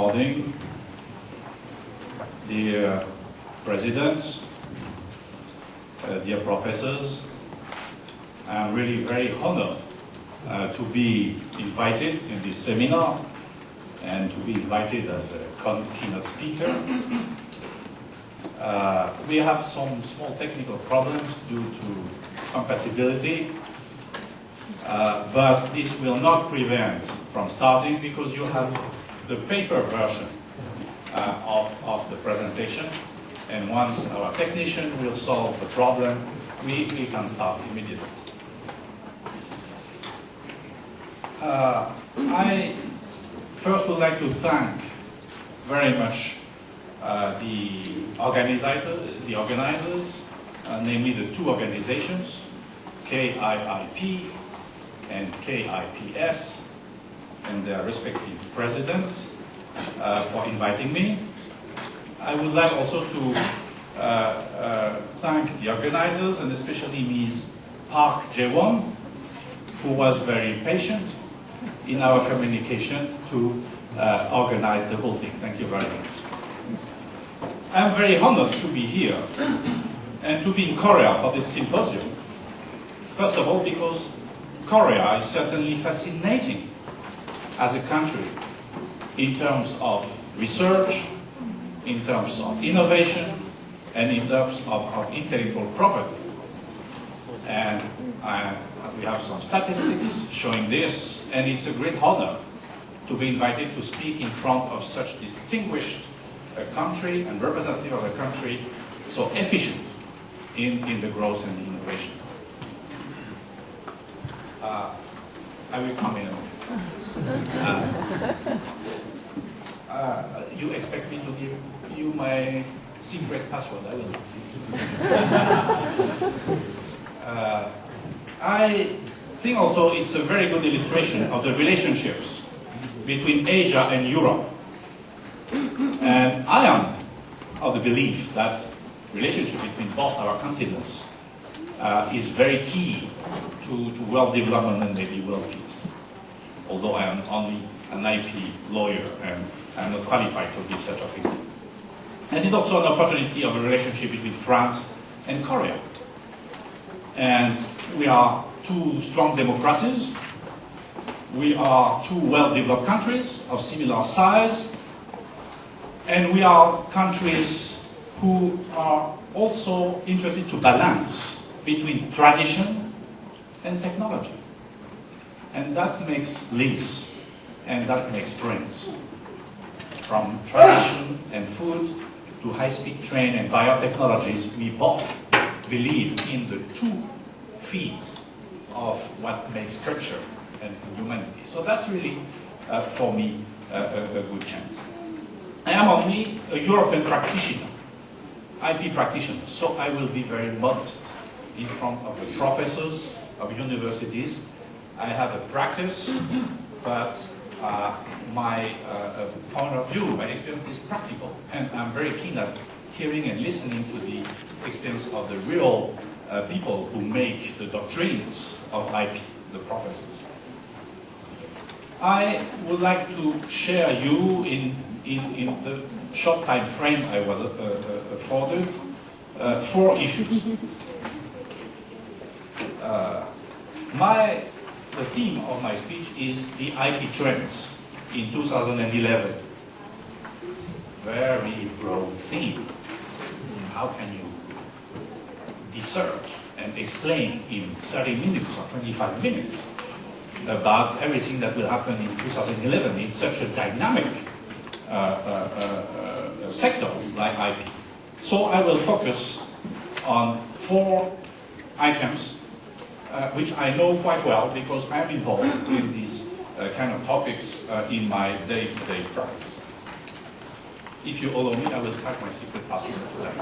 morning, dear presidents, dear professors. I'm really very honored to be invited in this seminar and to be invited as a keynote speaker. We have some small technical problems due to compatibility, but this will not prevent from starting because you have the paper version of the presentation, and once our technician will solve the problem, we can start immediately. I first would like to thank very much the organizers, namely the two organizations, KIIP and KIPS, and their respective presidents for inviting me. I would like also to thank the organizers, and especially Ms. Park Jae-won, who was very patient in our communication to organize the whole thing. Thank you very much. I'm very honored to be here and to be in Korea for this symposium. First of all, because Korea is certainly fascinating as a country in terms of research, in terms of innovation, and in terms of intellectual property. And we have some statistics showing this, and it's a great honor to be invited to speak in front of such distinguished country and representative of a country so efficient in the growth and the innovation. I will come in a moment. You expect me to give you my secret password? I will. I think also it's a very good illustration of the relationships between Asia and Europe. And I am of the belief that relationship between both our continents is very key to world development and maybe world peace. Although I am only an IP lawyer and I'm not qualified to give such opinion. And it's also an opportunity of a relationship between France and Korea. And we are two strong democracies. We are two well-developed countries of similar size. And we are countries who are also interested to balance between tradition and technology. And that makes links, and that makes friends. From tradition and food to high-speed train and biotechnologies, we both believe in the two feet of what makes culture and humanity. So that's really, for me, a good chance. I am only a European practitioner, IP practitioner, so I will be very modest in front of the professors of universities. I have a practice, but my point of view, my experience is practical, and I'm very keen at hearing and listening to the experience of the real people who make the doctrines of IP, the professors. I would like to share you in the short time frame I was afforded 4 issues. The theme of my speech is the IP trends in 2011. Very broad theme. How can you dissert and explain in 30 minutes or 25 minutes about everything that will happen in 2011 in such a dynamic sector like IP? So I will focus on 4 items which I know quite well because I am involved in these kind of topics in my day-to-day practice. If you allow me, I will type my secret password to that.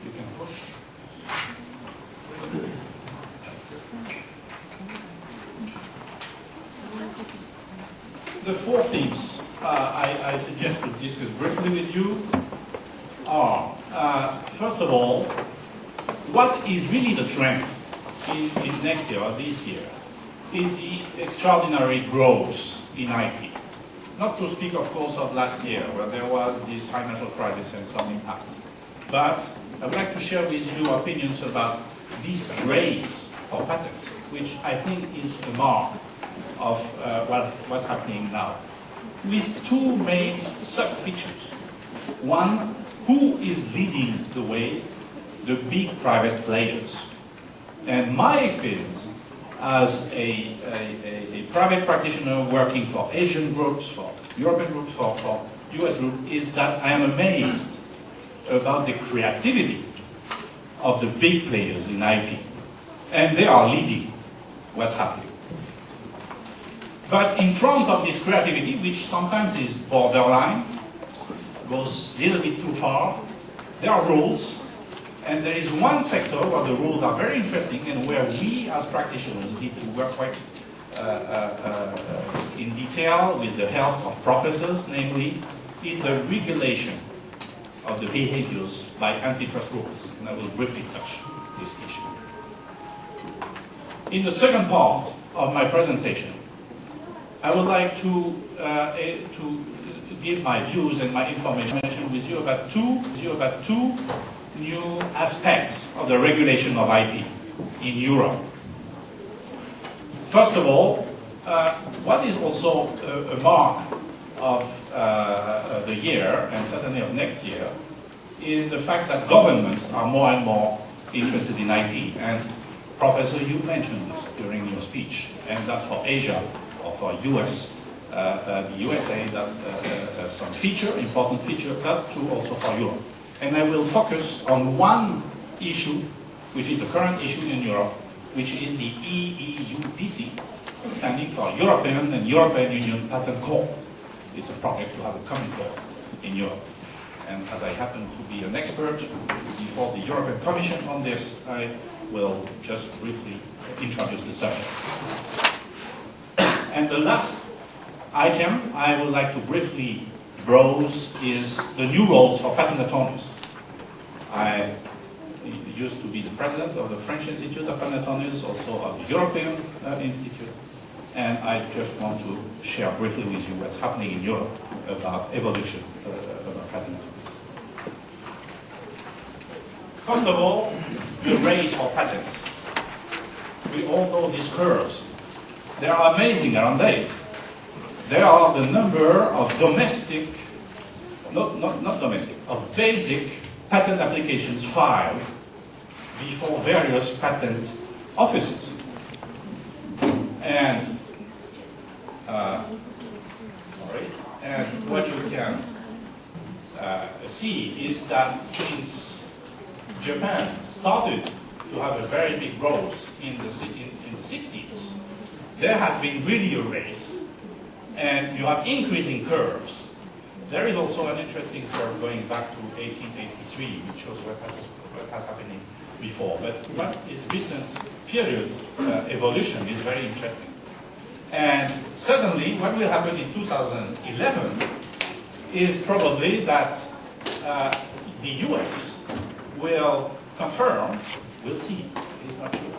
You can push. The four themes I suggest to discuss briefly with you are, first of all, what is really the trend in next year or this year is the extraordinary growth in IP. Not to speak, of course, of last year, where there was this financial crisis and some impacts. But I would like to share with you opinions about this race for patents, which I think is a mark of what's happening now, with two main sub-features. One, who is leading the way? The big private players. And my experience as a private practitioner working for Asian groups, for European groups, for US groups, is that I am amazed about the creativity of the big players in IP. And they are leading what's happening. But in front of this creativity, which sometimes is borderline, goes a little bit too far, there are rules. And there is one sector where the rules are very interesting and where we as practitioners need to work quite in detail with the help of professors, namely, is the regulation of the behaviors by antitrust rules. And I will briefly touch this issue. In the second part of my presentation, I would like to give my views and my information with you about two new aspects of the regulation of IP in Europe. First of all, what is also a mark of the year, and certainly of next year, is the fact that governments are more and more interested in IP. And Professor, you mentioned this during your speech, and that's for Asia or for US. The USA, that's some important feature. That's true also for Europe. And I will focus on one issue, which is the current issue in Europe, which is the EEUPC, standing for European and European Union Patent Court. It's a project to have a common court in Europe. And as I happen to be an expert before the European Commission on this, I will just briefly introduce the subject. And the last item I would like to briefly browse is the new roles for patent attorneys. I used to be the president of the French Institute of Patent Attorneys, also of the European Institute, and I just want to share briefly with you what's happening in Europe about evolution of patent attorneys. First of all, the race for patents. We all know these curves. They are amazing, aren't they? There are the number of domestic, not domestic, of basic patent applications filed before various patent offices. And, and what you can see is that since Japan started to have a very big growth in the 60s, there has been really a race. And you have increasing curves. There is also an interesting curve going back to 1883, which shows what has happened before. But what is recent period evolution is very interesting. And suddenly, what will happen in 2011 is probably that the US will confirm, we'll see, it's not sure,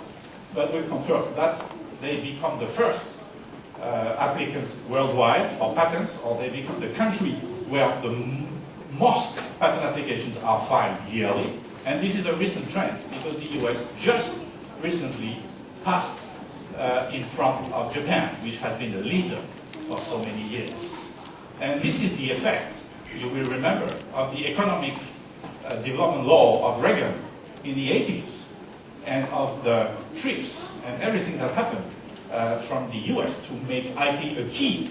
but will confirm that they become the first applicant worldwide for patents, or they become the country where the most patent applications are filed yearly. And this is a recent trend, because the US just recently passed in front of Japan, which has been the leader for so many years. And this is the effect, you will remember, of the economic development law of Reagan in the 80s. and of the trips and everything that happened from the US to make IP a key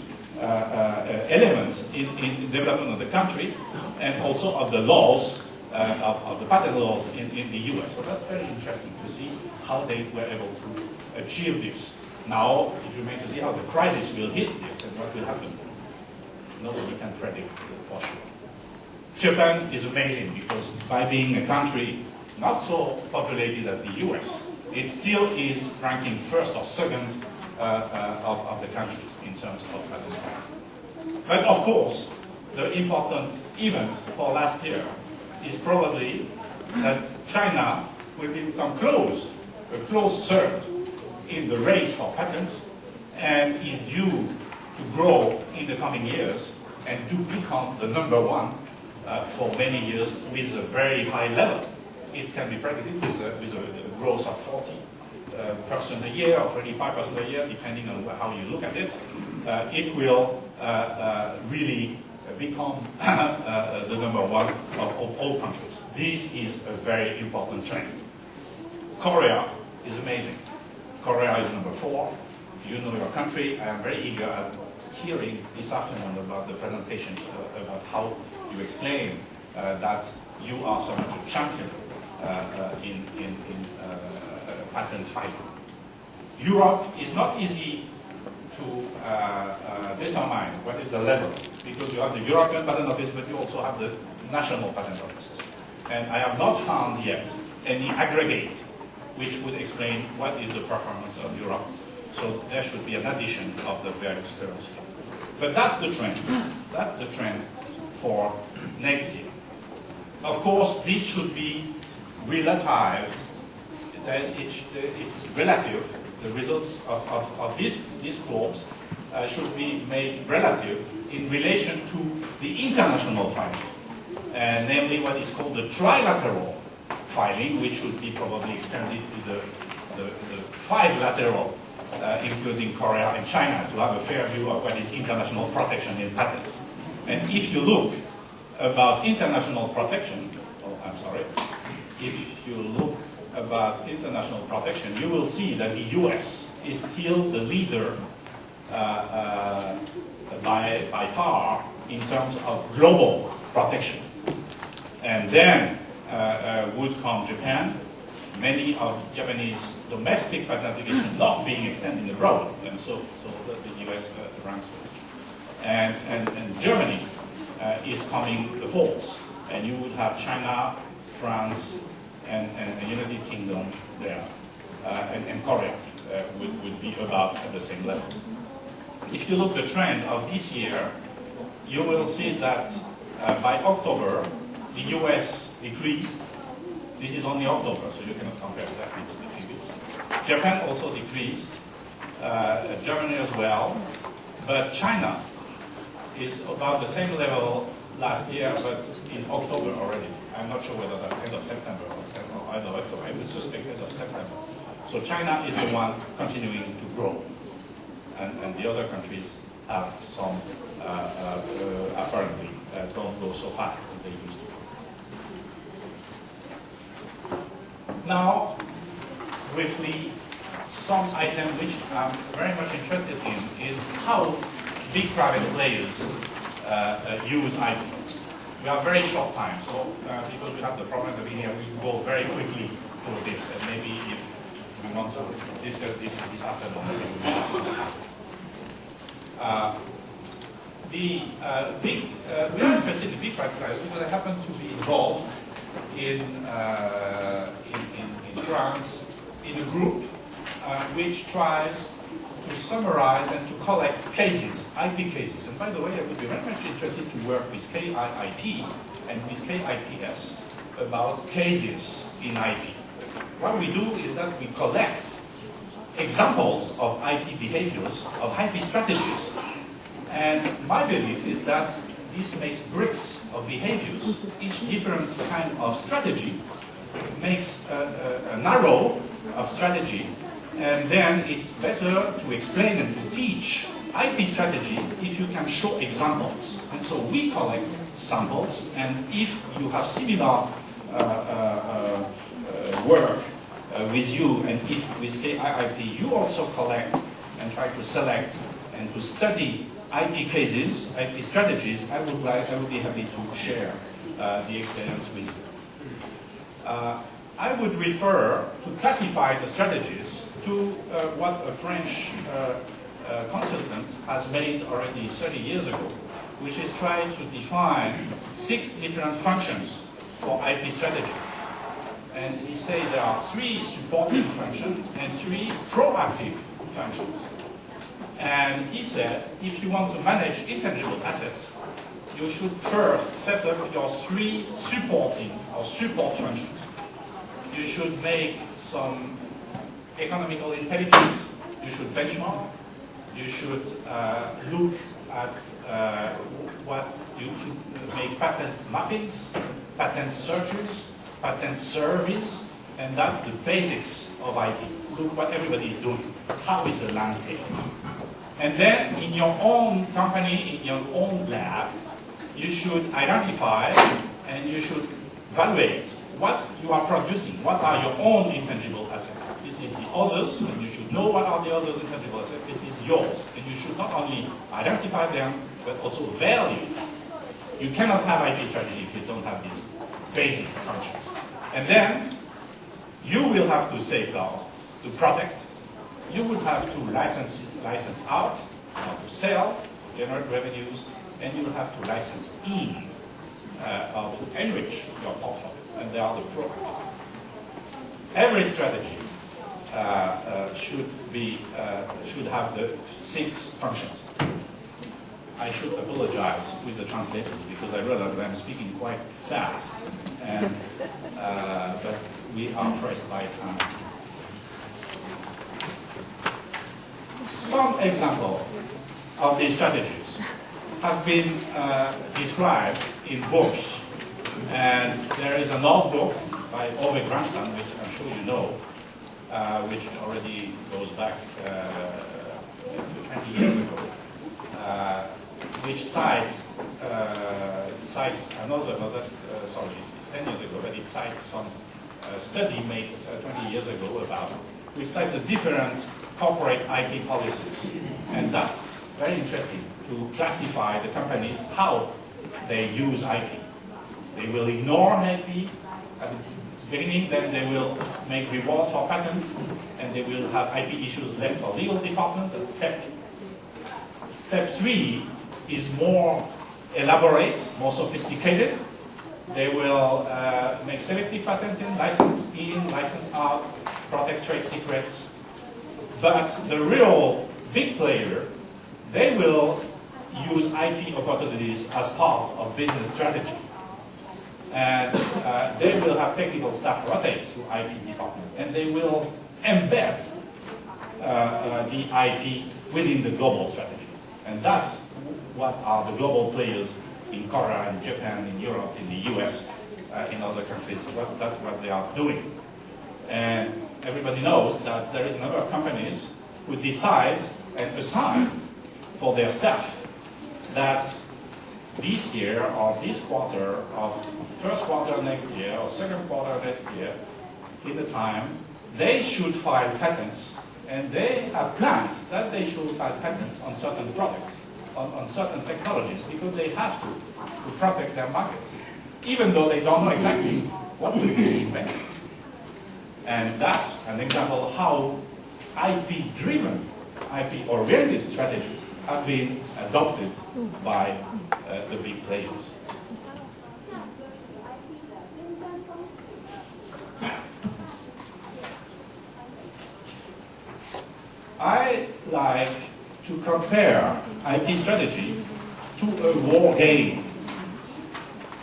element in development of the country, and also of the laws, of the patent laws in the US. So that's very interesting to see how they were able to achieve this. Now it remains to see how the crisis will hit this and what will happen. Nobody can predict for sure. Japan is amazing because by being a country not so populated as the US, it still is ranking first or second of the countries in terms of patent filing. But of course, the important event for last year is probably that China will become a close third in the race for patents, and is due to grow in the coming years and to become the number one for many years with a very high level. It can be predicted with a growth of 40% a year or 25% a year, depending on how you look at it. It will really become the number one of all countries. This is a very important trend. Korea is amazing. Korea is number 4. You know your country. I am very eager at hearing this afternoon about the presentation about how you explain that you are so much a champion in patent filing. Europe is not easy to determine what is the level, because you have the European Patent Office, but you also have the national patent offices. And I have not found yet any aggregate which would explain what is the performance of Europe. So there should be an addition of the various terms here. But that's the trend. That's the trend for next year. Of course, this should be relativized, that it's relative. The results of this course should be made relative in relation to the international filing, namely what is called the trilateral filing, which should be probably extended to the five-lateral, including Korea and China, to have a fair view of what is international protection in patents. And if you look about international protection, if you look about international protection, you will see that the US is still the leader by far in terms of global protection. And then would come Japan, many of Japanese domestic patent applications not being extended abroad, and so the US ranks first. And Germany is coming the fourth, and you would have China, France, and United Kingdom there, and Korea would be about at the same level. If you look at the trend of this year, you will see that by October, the US decreased. This is only October, so you cannot compare exactly to the figures. Japan also decreased, Germany as well, but China is about the same level last year, but in October already. I'm not sure whether that's end of September or end of October. I would suspect end of September. So China is the one continuing to grow, and the other countries have some apparently don't go so fast as they used to. Now, briefly, some item which I'm very much interested in is how big private players use IP. We have very short time, so because we have the problem at the beginning, we will go very quickly through this, and maybe if we want to discuss this afternoon, maybe we will have some time. We are interested in big private players because I happen to be involved in France in a group which tries to summarize and to collect cases, IP cases. And by the way, I would be very much interested to work with KIIP and with KIPS about cases in IP. What we do is that we collect examples of IP behaviors, of IP strategies. And my belief is that this makes bricks of behaviors. Each different kind of strategy makes an arrow of strategy, and then it's better to explain and to teach IP strategy if you can show examples. And so we collect samples, and if you have similar work with you, and if with KIIP you also collect and try to select and to study IP cases, IP strategies, I would be happy to share the experience with you. I would refer to classify the strategies to what a French consultant has made already 30 years ago, which is trying to define 6 different functions for IP strategy. And he said there are 3 supporting functions and 3 proactive functions. And he said, if you want to manage intangible assets, you should first set up your 3 supporting or support functions. You should make some economical intelligence. You should benchmark. You should look at what you should make patent mappings, patent searches, patent service, and that's the basics of IP. Look what everybody is doing. How is the landscape? And then in your own company, in your own lab, you should identify and you should evaluate what you are producing, what are your own intangible assets. This is the others, and you should know what are the others' intangible assets. This is yours, and you should not only identify them, but also value. You cannot have IP strategy if you don't have these basic functions. And then you will have to safeguard, to protect. You will have to license out, to sell, to generate revenues, and you will have to license in, or to enrich your portfolio. And they are the proactive. Every strategy should have the 6 functions. I should apologize with the translators because I realize that I'm speaking quite fast, and but we are pressed by time. Some examples of these strategies have been described in books, and there is an old book by Ove Granstein, which I'm sure you know, which already goes back 20 years ago, which cites another, no, that's, sorry, it's 10 years ago, but it cites some study made 20 years ago about, which cites the different corporate IP policies. And that's very interesting to classify the companies, how they use IP. They will ignore IP at the beginning, then they will make rewards for patents, and they will have IP issues left for legal department. That's step 2. Step 3 is more elaborate, more sophisticated. They will make selective patenting, license in, license out, protect trade secrets. But the real big player, they will use IP opportunities as part of business strategy. And they will have technical staff rotates to IP department, and they will embed the IP within the global strategy. And that's what are the global players in Korea, in Japan, in Europe, in the US, in other countries. That's what they are doing. And everybody knows that there is a number of companies who decide and assign for their staff that this year or this quarter of first quarter next year or second quarter next year, in the time, they should file patents, and they have plans that they should file patents on certain products, on certain technologies, because they have to protect their markets, even though they don't know exactly what will be invented. And that's an example of how IP-driven, IP-oriented strategies have been adopted by the big players. I like to compare IP strategy to a war game,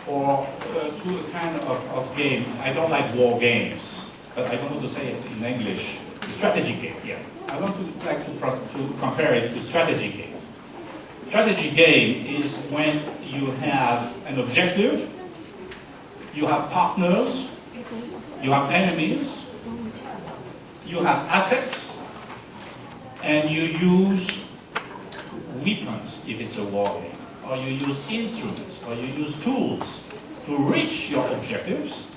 or to a kind of game. I don't like war games, but I don't want to say it in English. Strategy game, yeah. I want to like to compare it to strategy game. Strategy game is when you have an objective, you have partners, you have enemies, you have assets, and you use weapons if it's a war game, or you use instruments, or you use tools to reach your objectives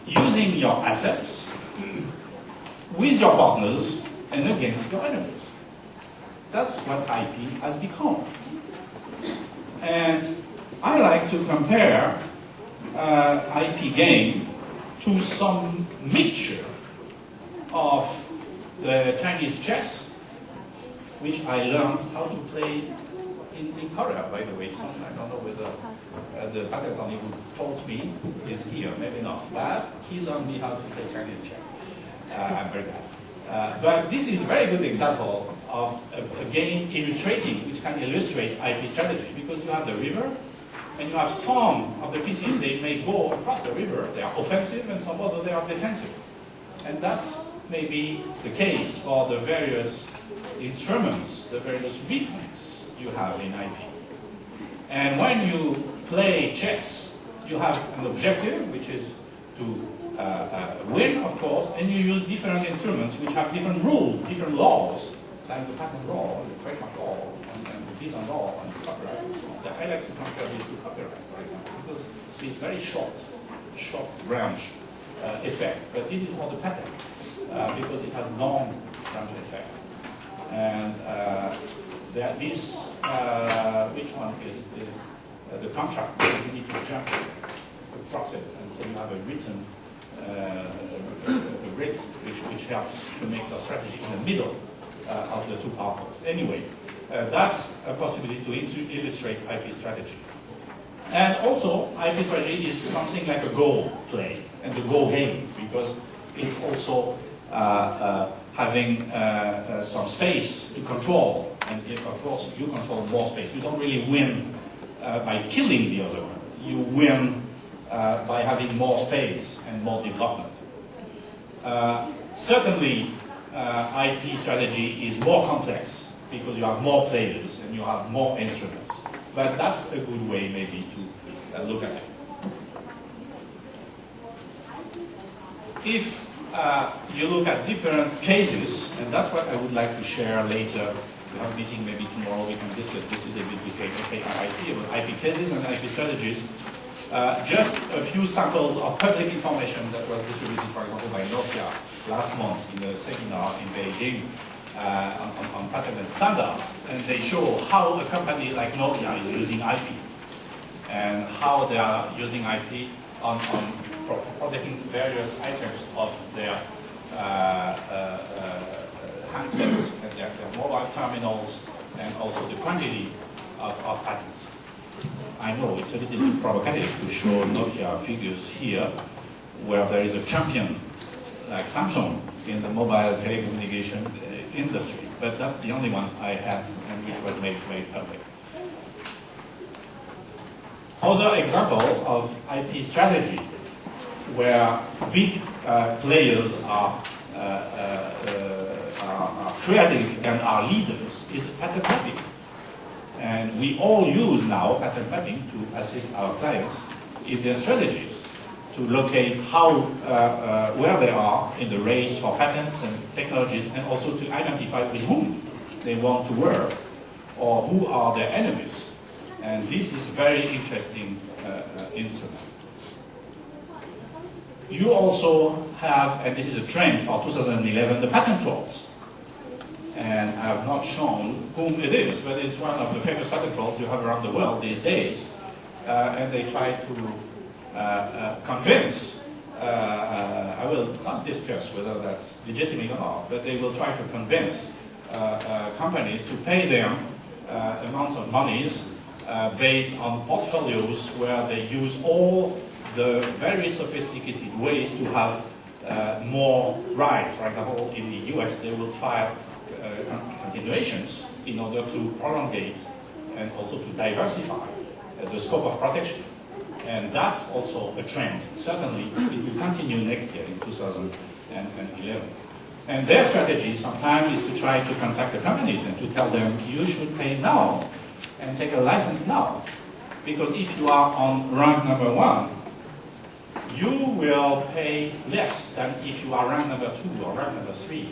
using your assets with your partners and against your enemies. That's what IP has become. And I like to compare IP game to some mixture of the Chinese chess, which I learned how to play in Korea, by the way. I don't know whether the patent attorney who taught me is here, maybe not. But he learned me how to play Chinese chess. I'm very bad. But this is a very good example of a game illustrating, which can illustrate IP strategy, because you have the river, and you have some of the pieces, they may go across the river. They are offensive, and some others, they are defensive. And that's maybe the case for the various instruments, the various weapons you have in IP. And when you play chess, you have an objective, which is to win, of course, and you use different instruments which have different rules, different laws, like the patent law, the trademark law, and the design law, and the copyright, and so on. I like to compare this to copyright, for example, because it's very short branch effect, but this is for the patent, because it has long branch effect. And which one is the contract? You need to jump across it, and so you have a written writ which helps to make a strategy in the middle of the two partners. Anyway, that's a possibility to illustrate IP strategy. And also, IP strategy is something like a Go play and the Go game, because it's also having some space to control. And of course, you control more space. You don't really win by killing the other one. You win by having more space and more development. Certainly, IP strategy is more complex because you have more players and you have more instruments. But that's a good way maybe to look at it. If you look at different cases, and that's what I would like to share later. We have a meeting maybe tomorrow, we can discuss this a little bit with IP, about IP cases and IP strategies. Just a few samples of public information that was distributed, for example, by Nokia last month in a seminar in Beijing on patent and standards. And they show how a company like Nokia is using IP and how they are using IP on protecting various items of their handsets and their mobile terminals, and also the quantity of patents. I know it's a little bit provocative to show Nokia figures here, where there is a champion like Samsung in the mobile telecommunication industry, but that's the only one I had and which was made public. Other example of IP strategy where big players are creative and are leaders is patent mapping. And we all use now patent mapping to assist our clients in their strategies, to locate how, where they are in the race for patents and technologies, and also to identify with whom they want to work or who are their enemies. And this is a very interesting instrument. You also have, and this is a trend for 2011, the patent trolls. And I have not shown whom it is, but it's one of the famous patent trolls you have around the world these days. And they try to convince, I will not discuss whether that's legitimate or not, but they will try to convince companies to pay them amounts of monies based on portfolios where they use all the very sophisticated ways to have more rights. For example, in the US, they will file continuations in order to prolongate and also to diversify the scope of protection. And that's also a trend. Certainly, it will continue next year in 2011. And their strategy sometimes is to try to contact the companies and to tell them, you should pay now and take a license now. Because if you are on rank number 1, you will pay less than if you are rank number 2 or rank number 3.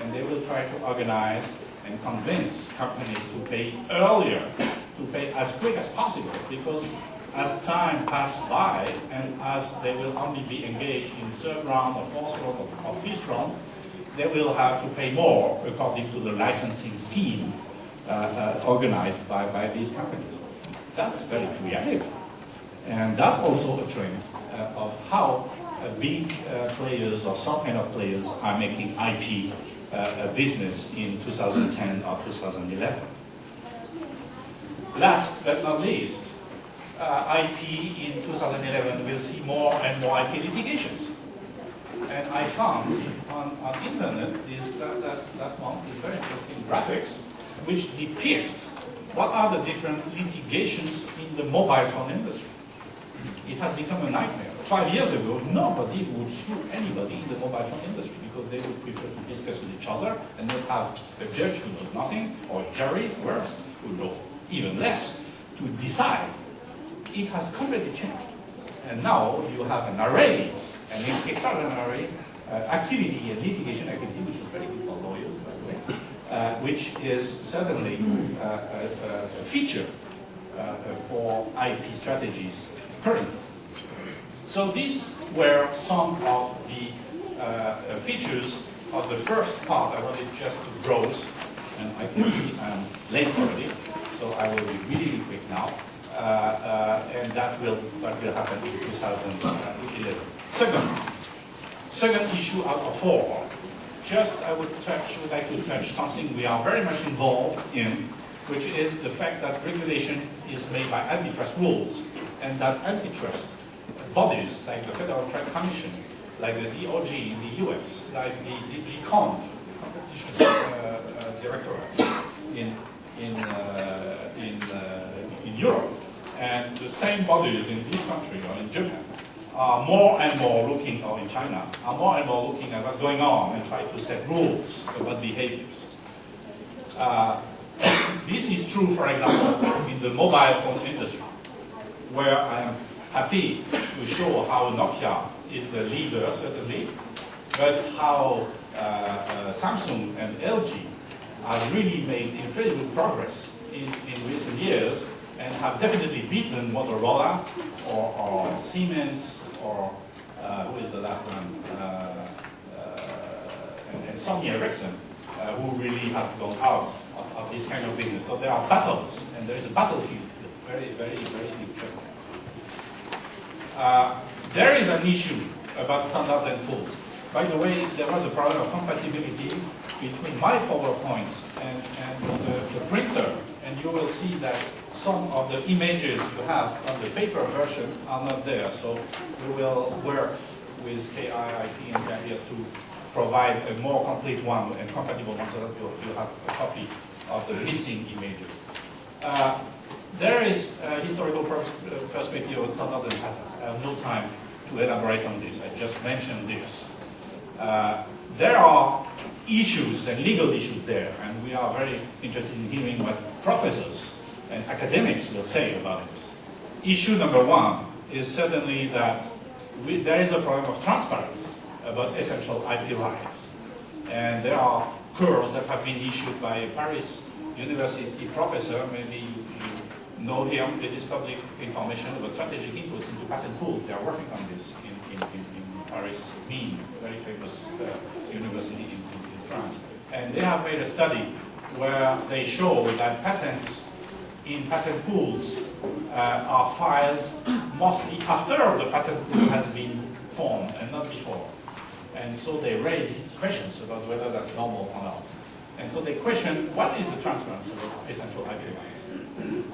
And they will try to organize and convince companies to pay earlier, to pay as quick as possible, because as time passes by and as they will only be engaged in third round or fourth round or fifth round, they will have to pay more according to the licensing scheme organized by these companies. That's very creative. And that's also a trend of how big players or some kind of players are making IP a business in 2010 or 2011. Last but not least, IP in 2011 will see more and more IP litigations. And I found on internet this last month these very interesting graphics which depict what are the different litigations in the mobile phone industry. It has become a nightmare. 5 years ago, nobody would sue anybody in the mobile phone industry because they would prefer to discuss with each other and not have a judge who knows nothing, or a jury, worst, who knows even less, to decide. It has completely changed. And now you have an array, an extraordinary activity and litigation activity, which is very good for lawyers, by the way, which is certainly a feature for IP strategies currently. So these were some of the features of the first part. I wanted just to browse, and I can see I'm late already, so I will be really quick now. And that will happen in 2011. Second issue out of 4. Just I would like to touch something we are very much involved in, which is the fact that regulation is made by antitrust rules, and that antitrust bodies like the Federal Trade Commission, like the DOJ in the US, like the DG Competition Directorate in Europe, and the same bodies in this country or in Japan are more and more looking, or in China, are more and more looking at what's going on and try to set rules about behaviors. This is true, for example, in the mobile phone industry, where I am happy to show how Nokia is the leader, certainly, but how Samsung and LG have really made incredible progress in recent years and have definitely beaten Motorola or Siemens or who is the last one? And Sony Ericsson, who really have gone out of this kind of business. So there are battles, and there is a battlefield. Very, very, very interesting. There is an issue about standards and tools. By the way, there was a problem of compatibility between my PowerPoints and the printer, and you will see that some of the images you have on the paper version are not there. So we will work with KIIP and KIS to provide a more complete one and compatible one, so that you have a copy of the missing images. There is a historical perspective on standards and patents. I have no time to elaborate on this. I just mentioned this. There are issues and legal issues there, and we are very interested in hearing what professors and academics will say about this. Issue number 1 is certainly that there is a problem of transparency about essential IP rights. And there are curves that have been issued by a Paris University professor, maybe you know him. This is public information about strategic inputs into patent pools. They are working on this in Paris, very famous university in France. And they have made a study where they show that patents in patent pools are filed mostly after the patent pool has been formed and not before. And so they raise questions about whether that's normal or not. And so they question, what is the transparency of essential IP rights?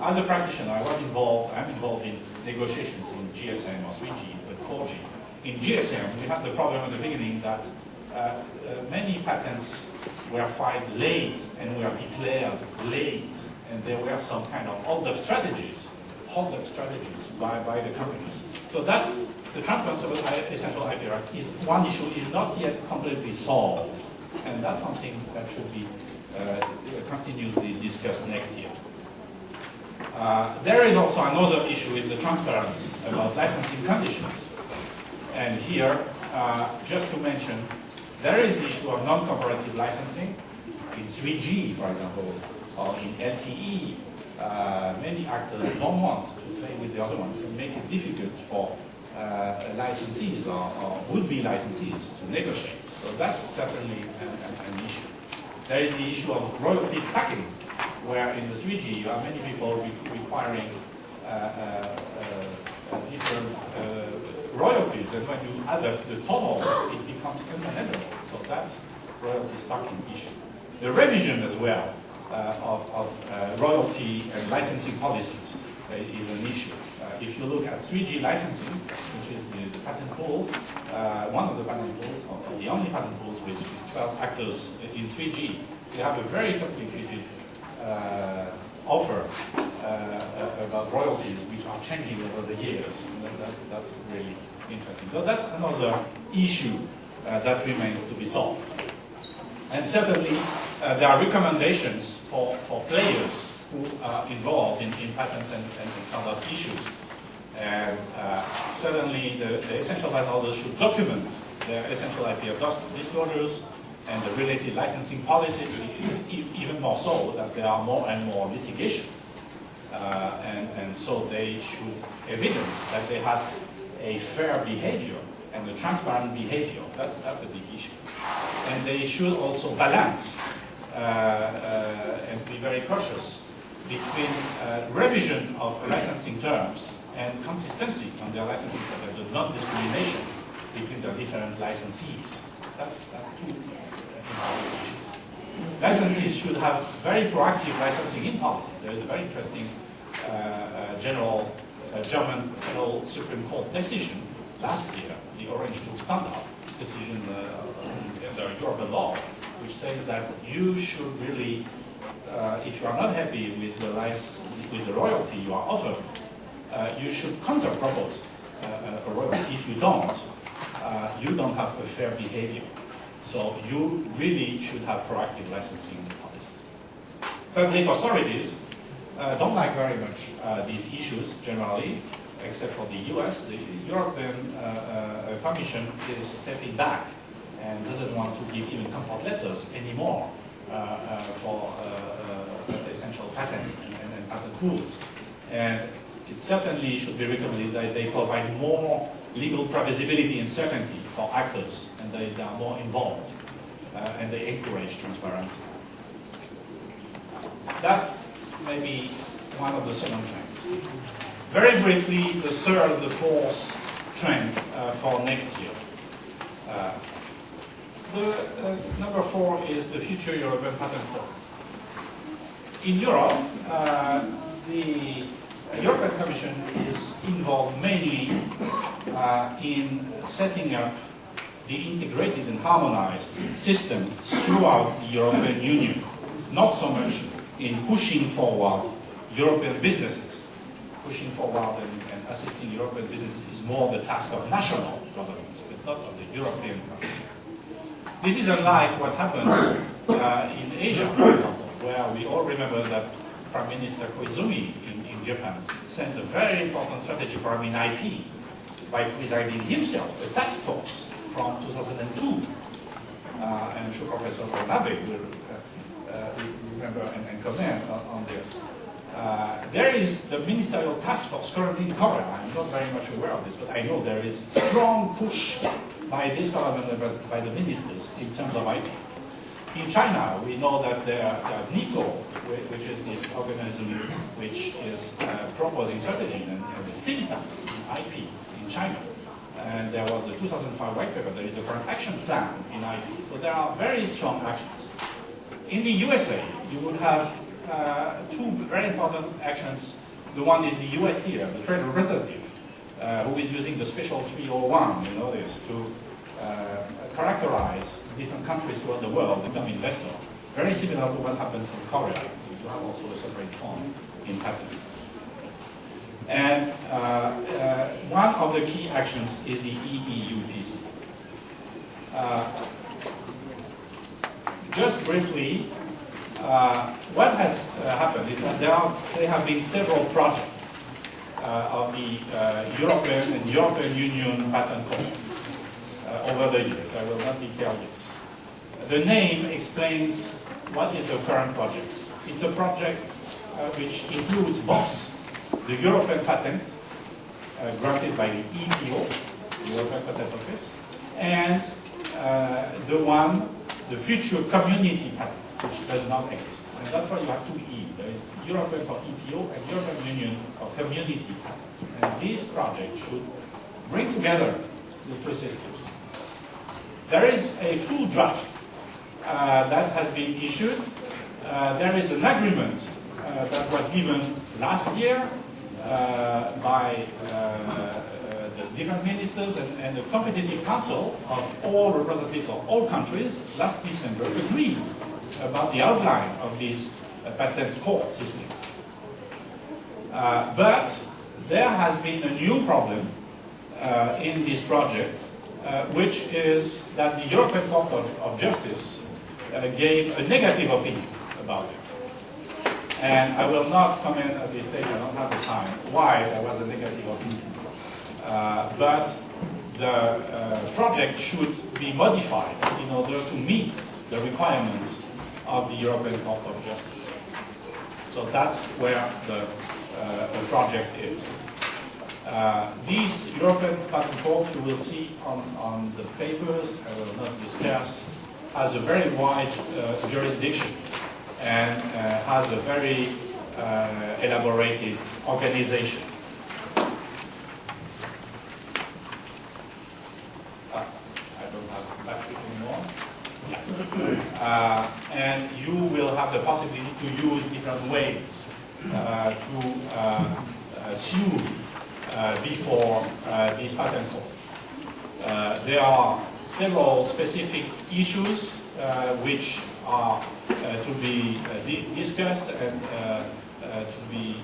As a practitioner, I'm involved in negotiations in GSM or 3G, but 4G. In GSM, we had the problem at the beginning that many patents were filed late and were declared late, and there were some kind of hold-up strategies by the companies. So that's the transparency of essential IP rights is one issue is not yet completely solved, and that's something that should be continuously discussed next year. There is also another issue is the transparency about licensing conditions. And here, just to mention, there is the issue of non-comparative licensing in 3G, for example, or in LTE. Many actors don't want to play with the other ones and make it difficult licensees or would-be licensees to negotiate. So that's certainly an issue. There is the issue of royalty stacking, where in the 3G you have many people requiring different royalties, and when you add up the total, it becomes unmanageable. So that's royalty stacking issue. The revision as well of royalty and licensing policies is an issue. If you look at 3G licensing, which is the patent pool, one of the patent pools, or the only patent pools with 12 actors in 3G, you have a very complicated offer about royalties, which are changing over the years. That's really interesting. But that's another issue that remains to be solved. And certainly, there are recommendations for players who are involved in patents and standards issues. And certainly, the essential patent holders should document their essential IP disclosures and the related licensing policies, even more so that there are more and more litigation. And so they should evidence that they had a fair behavior and a transparent behavior. That's a big issue. And they should also balance and be very cautious between revision of licensing terms and consistency on their licensing terms, the non-discrimination between the different licensees. That's two issues. Licensees should have very proactive licensing in policies. There is a very interesting German Federal Supreme Court decision last year, the Orange 2 standard decision under European law, which says that you should really, if you are not happy with the license, with the royalty you are offered, you should counter-propose a royalty. If you don't have a fair behavior. So you really should have proactive licensing policies. Public authorities don't like very much these issues generally, except for the US. The European Commission is stepping back and doesn't want to give even comfort letters anymore for essential patents and patent rules. And it certainly should be recommended that they provide more legal previsibility and certainty for actors, and they are more involved, and they encourage transparency. That's maybe one of the second trends. Very briefly, the third and the fourth trend for next year. Number 4 is the future European Patent Court. In Europe, the European Commission is involved mainly in setting up the integrated and harmonized system throughout the European Union, not so much in pushing forward European businesses. Pushing forward and assisting European businesses is more the task of national governments, but not of the European Commission. This is unlike what happens in Asia, for example, where we all remember that Prime Minister Koizumi in Japan sent a very important strategy program in IP by presiding himself a task force from 2002. I'm sure Professor Nabe will remember and comment on this. There is the ministerial task force currently in Korea. I'm not very much aware of this, but I know there is strong push by this government and by the ministers in terms of IP. In China, we know that there's NICO, which is this organism which is proposing strategies and the think tank in IP in China. And there was the 2005 white paper. There is the current action plan in IP. So there are very strong actions. In the USA, you would have two very important actions. The one is the USTR, the trade representative, who is using the special 301, you know this, to characterize different countries throughout the world, become investor. Very similar to what happens in Korea. So you have also a separate fund in patents. And one of the key actions is the EEUPC. Just briefly, what has happened is that there have been several projects of the European and European Union Patent Court over the years. I will not detail this. The name explains what is the current project. It's a project which includes both the European patent granted by the EPO, the European Patent Office, and the future community patent, which does not exist. And that's why you have two E. There is European for EPO and European Union for community patent. And this project should bring together the two systems. There is a full draft that has been issued. There is an agreement that was given last year by the different ministers and the competitive council of all representatives of all countries last December agreed about the outline of this patent court system. But there has been a new problem in this project, which is that the European Court of Justice gave a negative opinion about it. And I will not comment at this stage, I don't have the time, why there was a negative opinion. But the project should be modified in order to meet the requirements of the European Court of Justice. So that's where the project is. This European Patent Court, you will see on the papers, I will not discuss, has a very wide jurisdiction and has a very elaborated organization. I don't have battery anymore. Yeah. And you will have the possibility to use different ways to sue before this patent court. There are several specific issues which are to be discussed and to be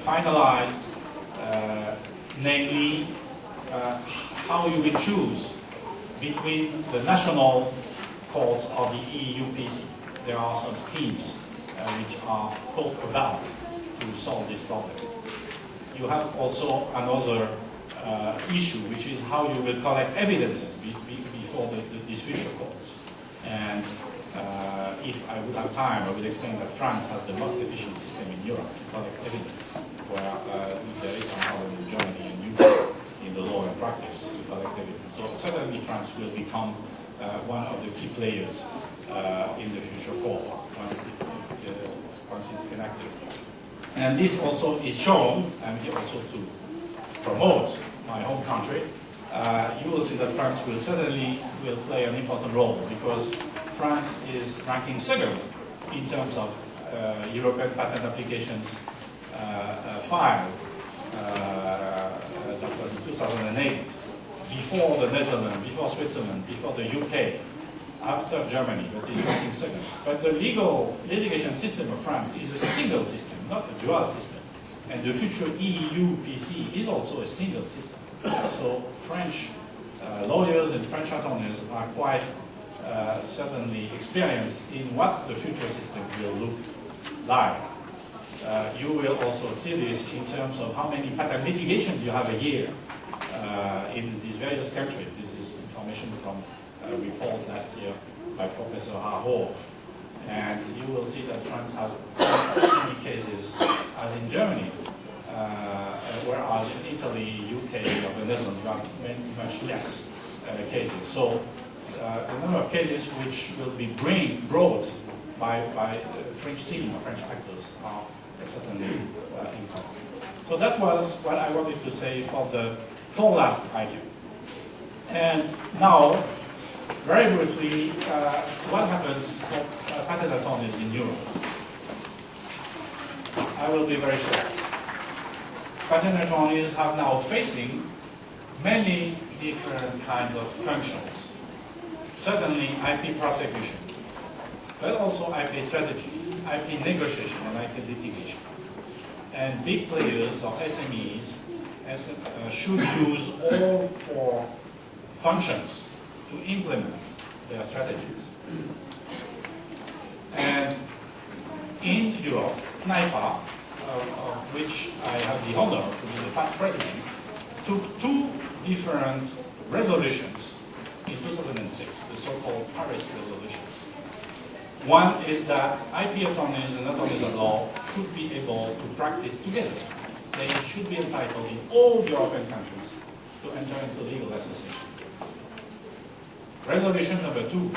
finalized, namely how you will choose between the national courts or the EU PC. There are some schemes which are thought about to solve this problem. You have also another issue, which is how you will collect evidences before these future courts. And if I would have time, I would explain that France has the most efficient system in Europe to collect evidence, where there is some problem in Germany and UK in the law and practice to collect evidence. So certainly France will become one of the key players in the future court once it's enacted. And this also is shown, I'm here also to promote my home country. You will see that France will certainly play an important role, because France is ranking second in terms of European patent applications filed. That was in 2008, before the Netherlands, before Switzerland, before the UK, after Germany, but is ranking second. But the litigation system of France is a single system, not a dual system. And the future EU PC is also a single system. So French lawyers and French attorneys are quite certainly experienced in what the future system will look like. You will also see this in terms of how many patent litigations you have a year in these various countries. This is information from a report last year by Professor Harhoff. And you will see that France has as many cases as in Germany, whereas in Italy, UK, or the Netherlands, you have much less cases. So the number of cases which will be brought by French scene or French actors are certainly important. So that was what I wanted to say for the last item. And now, very briefly, what happens for patent attorneys in Europe? I will be very short. Patent attorneys are now facing many different kinds of functions. Certainly IP prosecution, but also IP strategy, IP negotiation, and IP litigation. And big players or SMEs should use all four functions to implement their strategies. And in Europe, NIPA, of which I have the honor to be the past president, took two different resolutions in 2006, the so-called Paris resolutions. One is that IP attorneys and attorneys at law should be able to practice together. they should be entitled in all European countries to enter into legal association. Resolution number 2.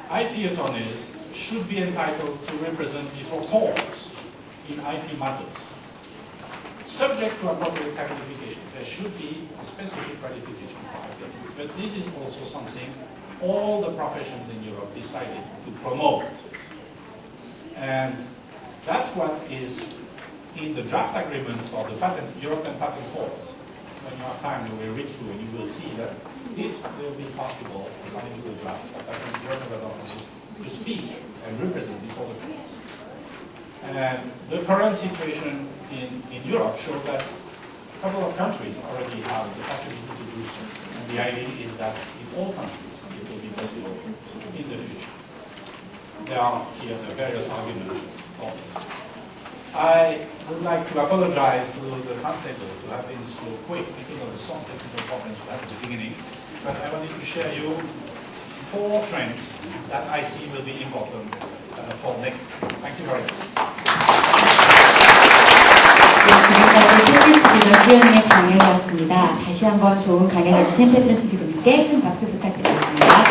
IP attorneys should be entitled to represent before courts in IP matters. Subject to appropriate qualification. There should be a specific qualification for IP attorneys. But this is also something all the professions in Europe decided to promote. And that's what is in the draft agreement for the European Patent Court. When you have time, you will read through and you will see that it will be possible, according to the draft, for European authorities to speak and represent before the courts. And the current situation in Europe shows that a couple of countries already have the facility to do so. And the idea is that in all countries it will be possible in the future. There are here the various arguments for this. I would like to apologize to the translators to have been so quick because of some technical problems we had at the beginning. But I wanted to share you 4 trends that I see will be important for next year. Thank you very much. 지금까지 패트리스 비던 수련의 강연이었습니다. 다시 한번 좋은 강연해주신 패트리스 비던님께 큰 박수 부탁드리겠습니다.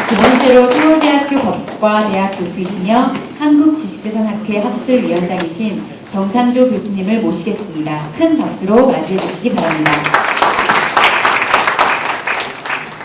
두 번째로 서울대학교 법과대학 교수이시며 한국지식재산학회 학술위원장이신 정상조 교수님을 모시겠습니다. 큰 박수로 맞이해 주시기 바랍니다.